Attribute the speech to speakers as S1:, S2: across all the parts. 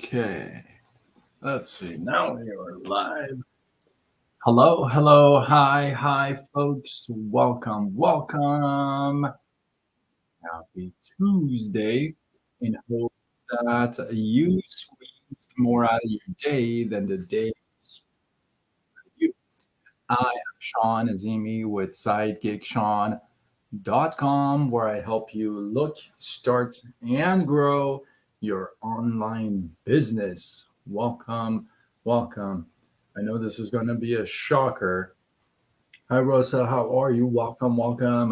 S1: Okay, let's see. Now we are live. Hello, hello, hi, folks. Welcome. Happy Tuesday. In hope that you squeezed more out of your day than the day squeezed you. I am Sean Azimi with SidekickSean.com, where I help you look, start, and grow your online business. Welcome. I know this is going to be a shocker. Hi, Rosa. How are you? Welcome.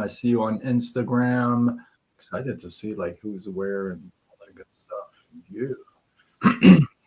S1: I see you on Instagram. Excited to see like who's where and all that good stuff. You.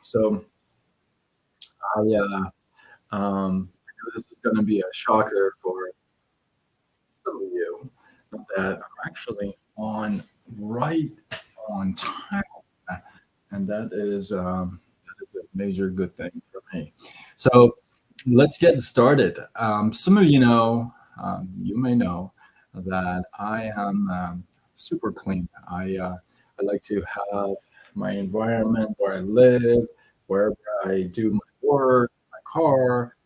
S1: So I know this is going to be a shocker for some of you that I'm actually on right on time, and that is a major good thing for me. So let's get started. Some of you may know that I am super clean. I like to have my environment where I live, wherever I do my work, my car.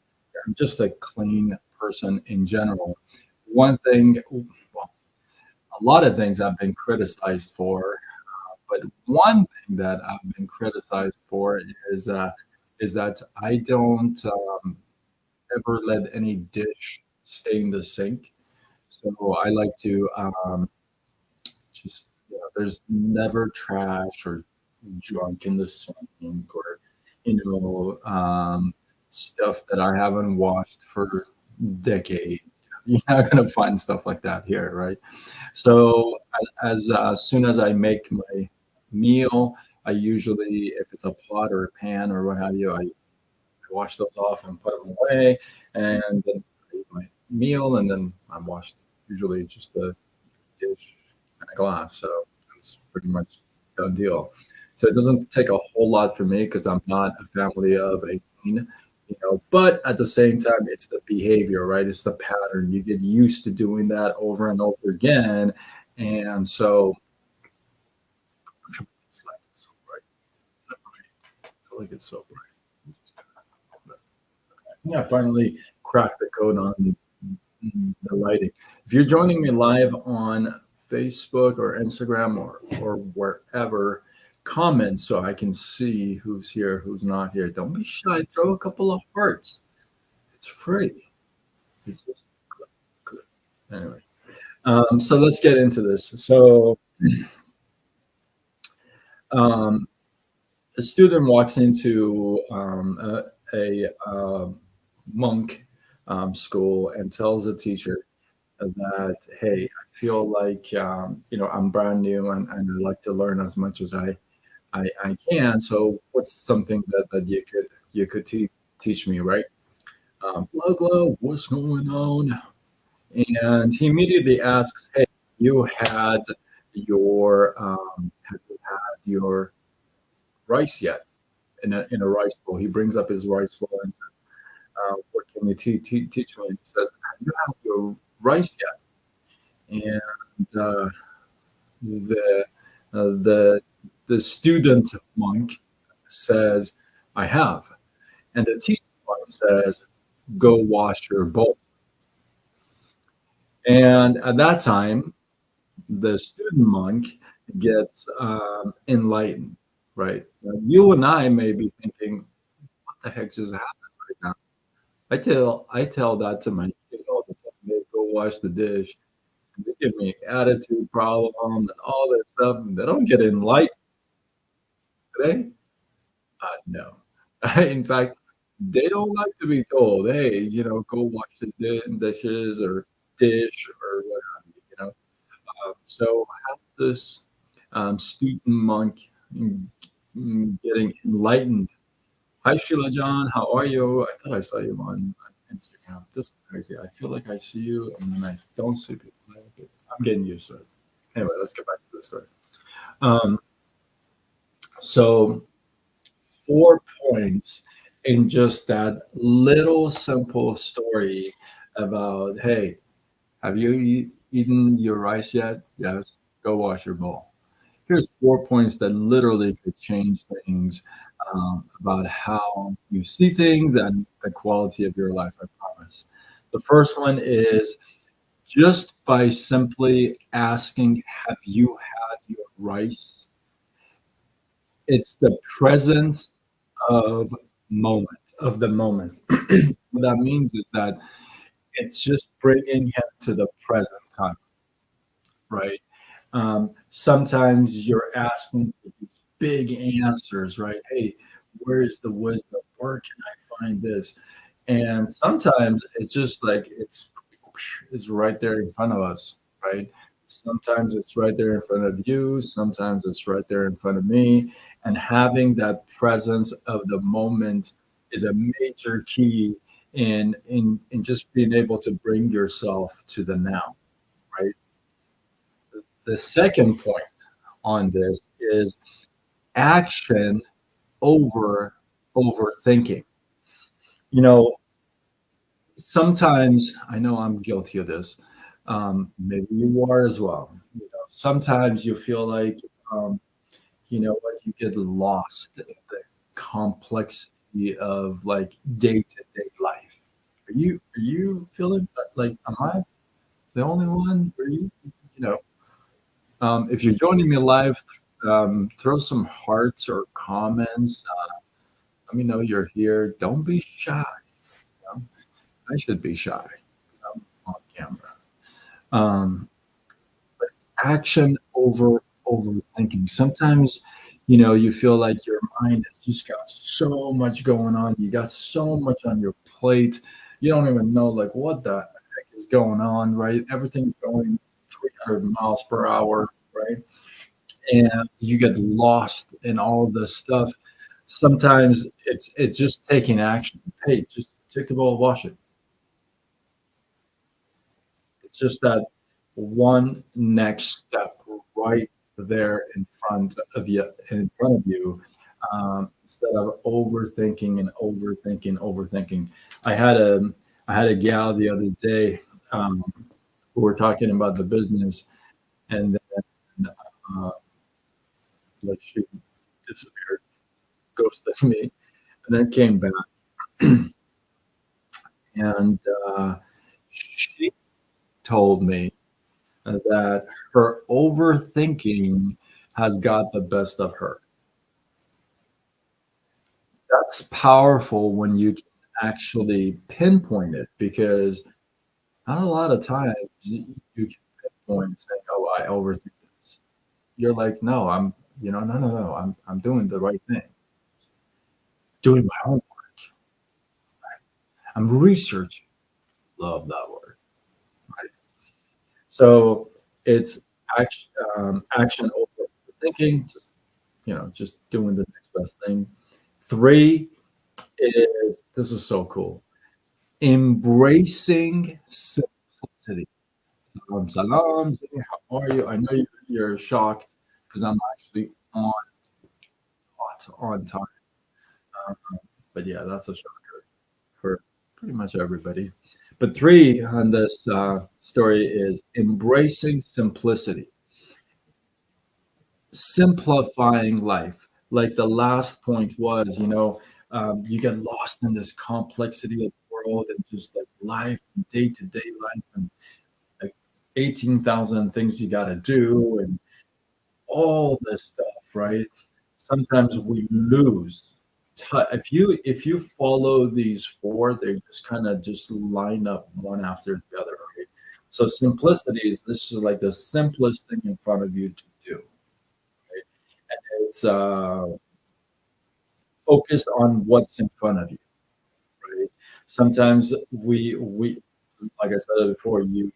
S1: I'm just a clean person in general. One thing, well, a lot of things I've been criticized for, but one thing that I've been criticized for is that I don't ever let any dish stay in the sink. So I like to just there's never trash or junk in the sink or stuff that I haven't washed for decades. You're not gonna find stuff like that here, right? So as soon as I make my meal, I usually, if it's a pot or a pan or what have you, I wash those off and put them away, and then I eat my meal, and then I wash usually just the dish and a glass. So it's pretty much a done deal. So it doesn't take a whole lot for me because I'm not a family of 18, But at the same time, it's the behavior, right? It's the pattern. You get used to doing that over and over again, and so this light is so bright. I feel like it's so bright. Yeah, I finally cracked the code on the lighting. If you're joining me live on Facebook or Instagram or wherever, comment so I can see who's here, who's not here. Don't be shy. Throw a couple of hearts. It's free. You just click. Anyway, so let's get into this. So um, a student walks into a monk school and tells the teacher that, hey, I feel like I'm brand new and I like to learn as much as I can. So what's something that you could teach me, right? Blah blah, what's going on? And he immediately asks, hey, you had have you had your rice yet in a rice bowl? He brings up his rice bowl and what can you teach me? And he says, have you had your rice yet? And the the the student monk says, I have. And the teacher monk says, go wash your bowl. And at that time, the student monk gets enlightened, right? Now, you and I may be thinking, what the heck just happened right now? I tell that to my kid all the time. They go wash the dish. And they give me attitude problem and all this stuff. And they don't get enlightened today. No. In fact, they don't like to be told, hey, go wash the dishes or dish or what have you, So how's this student monk getting enlightened? Hi, Sheila John. How are you? I thought I saw you on Instagram. This is crazy. I feel like I see you and then I don't see people. I'm getting used to it. Anyway, let's get back to the story. Um, so 4 points in just that little simple story about, hey, have you eaten your rice yet? Yes, go wash your bowl. Here's 4 points that literally could change things about how you see things and the quality of your life, I promise. The first one is just by simply asking, have you had your rice? It's the presence of of the moment. What that means is that it's just bringing him to the present time, right? Sometimes you're asking for these big answers, right? Hey, where is the wisdom? Where can I find this? And sometimes it's just like it's right there in front of us, right? Sometimes it's right there in front of you, sometimes it's right there in front of me. And having that presence of the moment is a major key in just being able to bring yourself to the now, right? The second point on this is action over overthinking. You know, sometimes I know I'm guilty of this. Maybe you are as well. You know, sometimes you feel like, um, you know what, you get lost in the complexity of like day to day life. Are you feeling like, am I the only one? Are you, you know, if you're joining me live, throw some hearts or comments. Let me know you're here. Don't be shy. You know? I should be shy. I'm on camera. Um, but it's action over overthinking. Sometimes, you know, you feel like your mind has just got so much going on. You got so much on your plate. You don't even know like what the heck is going on, right? Everything's going 300 miles per hour, right? And you get lost in all this stuff. Sometimes it's just taking action. Hey, just take the bowl, wash it. It's just that one next step right there in front of you, instead of overthinking and overthinking, overthinking. I had a I had a gal the other day, um, who were talking about the business, and then like she disappeared, ghosted me, and then came back, and she told me that her overthinking has got the best of her. That's powerful when you can actually pinpoint it because not a lot of times you can pinpoint saying, "Oh, I overthink this." You're like, "No, no. I'm doing the right thing. Doing my homework. I'm researching." Love that word. Right? So it's action, action over thinking. Just doing the next best thing. Three is this is so cool. Embracing simplicity. Salam. How are you? I know you're shocked because I'm actually on time. Um, but yeah, that's a shocker for pretty much everybody. But three on this story is embracing simplicity, simplifying life. Like the last point was, you get lost in this complexity of the world and just like life, day to day life, and like 18,000 things you got to do and all this stuff, right? Sometimes we lose. If you follow these four, they just kind of just line up one after the other, right? So simplicity is this is like the simplest thing in front of you to do, right? And it's focused on what's in front of you, right? Sometimes we like I said before, you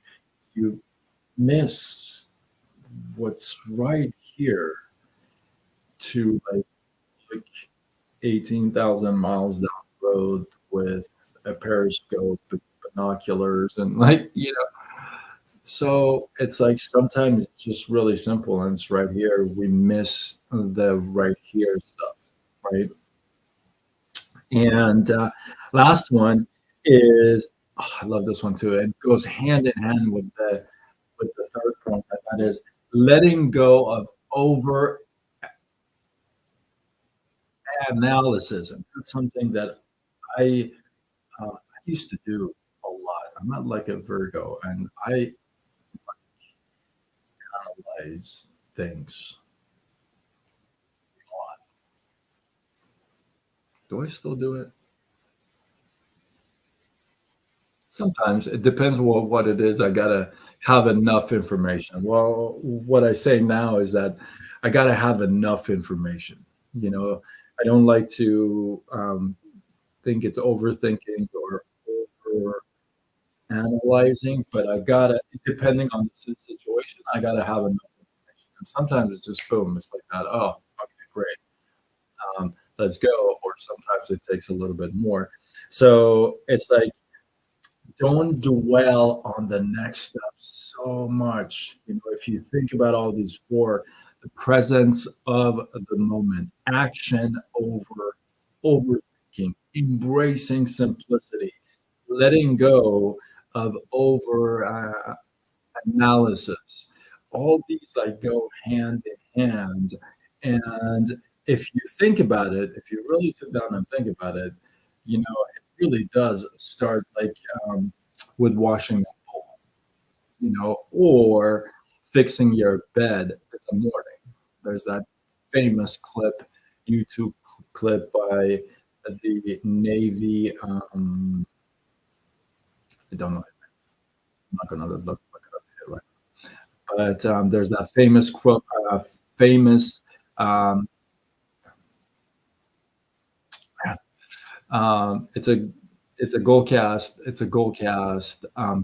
S1: miss what's right here to like 18,000 miles down the road with a periscope and binoculars and so it's like sometimes it's just really simple and it's right here. We miss the right here stuff, right? And last one is I love this one too. It goes hand in hand with the third point, and that is letting go of over analysis, and that's something that I used to do a lot. I'm not like a Virgo, and I analyze things a lot. Do I still do it? Sometimes it depends what it is. I gotta have enough information. Well, what I say now is that I gotta have enough information. You know, I don't like to think it's overthinking or over analyzing, but I gotta, depending on the situation, I gotta have enough information. And sometimes it's just boom, it's like that. Oh, okay, great. Let's go. Or sometimes it takes a little bit more. So it's like, don't dwell on the next step so much. You know, if you think about all these four, the presence of the moment, action over overthinking, embracing simplicity, letting go of over analysis. All these like go hand in hand. And if you think about it, if you really sit down and think about it, you know, it really does start like with washing the bowl, you know, or fixing your bed in the morning. There's that famous clip, YouTube clip by the Navy. I don't know. I'm not going to look it up here, right? But there's that famous quote, famous. Um, it's a it's a goal cast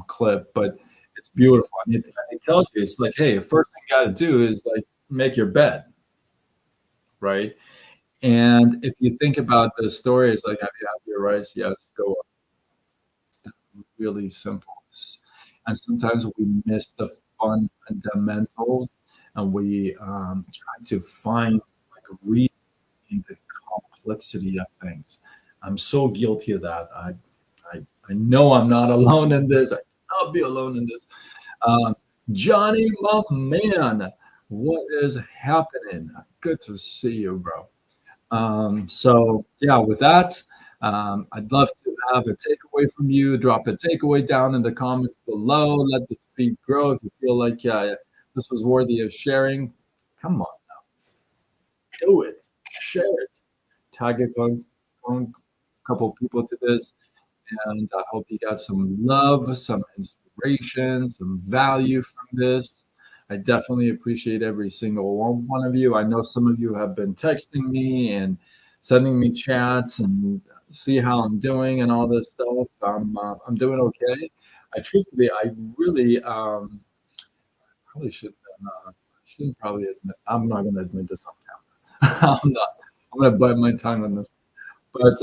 S1: clip, but it's beautiful. I mean, it tells you it's like, hey, the first thing you got to do is like make your bed, right? And if you think about the story, it's like, have you had your rice? Yes, go up. It's really simple. And sometimes we miss the fundamentals, and we try to find like a reason in the complexity of things. I'm so guilty of that. I know I'm not alone in this. I'll be alone in this. Um, Johnny, my man, what is happening? Good to see you, bro. So yeah, with that, I'd love to have a takeaway from you. Drop a takeaway down in the comments below. Let the feed grow. If you feel like this was worthy of sharing, come on, do it. Share it. Tag a couple people to this, and I hope you got some love, some inspiration, some value from this. I definitely appreciate every single one of you. I know some of you have been texting me and sending me chats and see how I'm doing and all this stuff. I'm doing okay. I really probably should shouldn't probably admit. I'm not going to admit this on camera. I'm not. I'm going to bite my tongue on this. But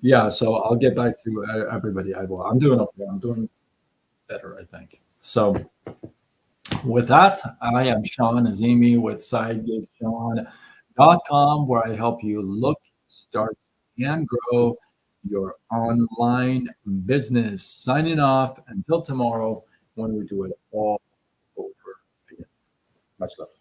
S1: yeah, so I'll get back to everybody. I will. I'm doing okay. I'm doing better, I think. So with that, I am Sean Azimi with SideGigSean.com, where I help you look, start, and grow your online business. Signing off until tomorrow when we do it all over again. Much love.